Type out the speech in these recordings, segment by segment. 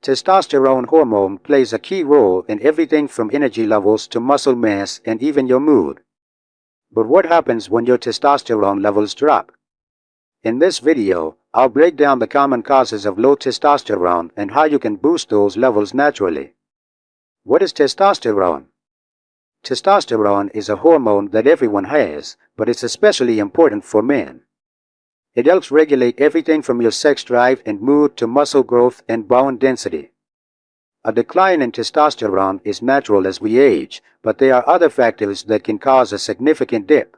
Testosterone hormone plays a key role in everything from energy levels to muscle mass and even your mood. But what happens when your testosterone levels drop? In this video, I'll break down the common causes of low testosterone and how you can boost those levels naturally. What is testosterone? Testosterone is a hormone that everyone has, but it's especially important for men. It helps regulate everything from your sex drive and mood to muscle growth and bone density. A decline in testosterone is natural as we age, but there are other factors that can cause a significant dip.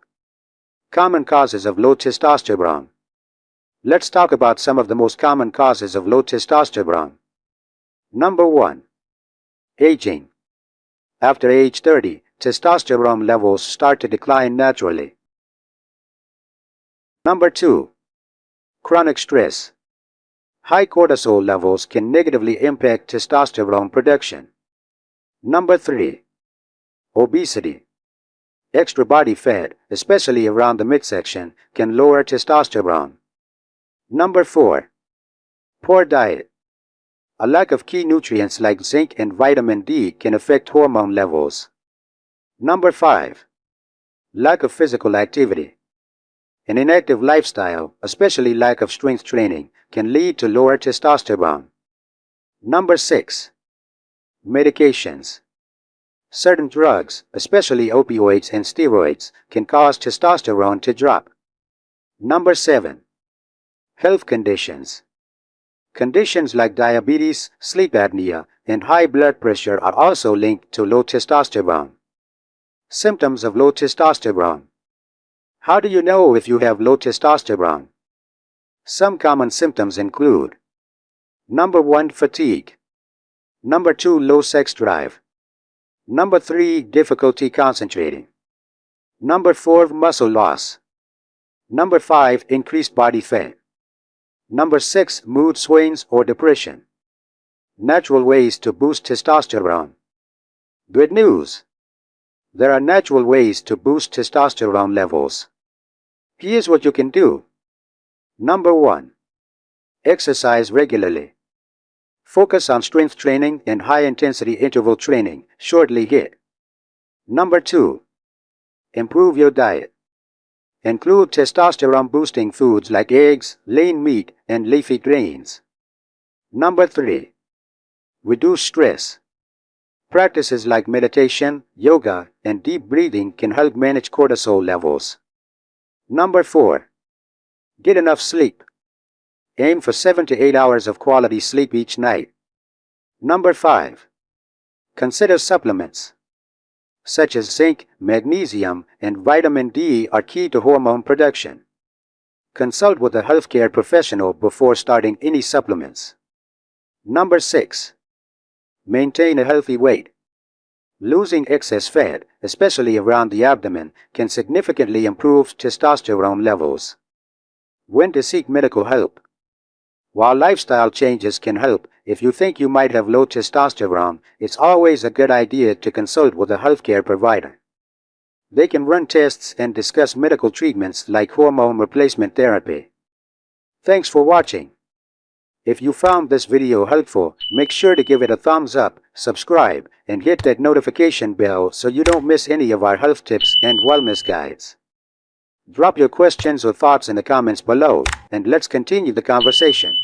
Common causes of low testosterone. Let's talk about some of the most common causes of low testosterone. Number 1. Aging. After age 30, testosterone levels start to decline naturally. Number 2. Chronic stress. High cortisol levels can negatively impact testosterone production. Number 3. Obesity. Extra body fat, especially around the midsection, can lower testosterone. Number 4. Poor diet. A lack of key nutrients like zinc and vitamin D can affect hormone levels. Number 5. Lack of physical activity. An inactive lifestyle, especially lack of strength training, can lead to lower testosterone. Number 6. Medications. Certain drugs, especially opioids and steroids, can cause testosterone to drop. Number 7. Health conditions. Conditions like diabetes, sleep apnea, and high blood pressure are also linked to low testosterone. Symptoms of low testosterone. How do you know if you have low testosterone? Some common symptoms include: Number 1. Fatigue. Number 2. Low sex drive. Number 3. Difficulty concentrating. Number 4. Muscle loss. Number 5. Increased body fat. Number 6. Mood swings or depression. Natural ways to boost testosterone. Good news! There are natural ways to boost testosterone levels. Here's what you can do. Number 1. Exercise regularly. Focus on strength training and high-intensity interval training, shortly HIIT. Number 2. Improve your diet. Include testosterone-boosting foods like eggs, lean meat, and leafy greens. Number 3. Reduce stress. Practices like meditation, yoga, and deep breathing can help manage cortisol levels. Number 4. Get enough sleep. Aim for 7 to 8 hours of quality sleep each night. Number 5. Consider supplements, such as zinc, magnesium, and vitamin D are key to hormone production. Consult with a healthcare professional before starting any supplements. Number 6. Maintain a healthy weight. Losing excess fat, especially around the abdomen, can significantly improve testosterone levels. When to seek medical help. While lifestyle changes can help, if you think you might have low testosterone, it's always a good idea to consult with a healthcare provider. They can run tests and discuss medical treatments like hormone replacement therapy. Thanks for watching. If you found this video helpful, make sure to give it a thumbs up, subscribe, and hit that notification bell so you don't miss any of our health tips and wellness guides. Drop your questions or thoughts in the comments below, and let's continue the conversation.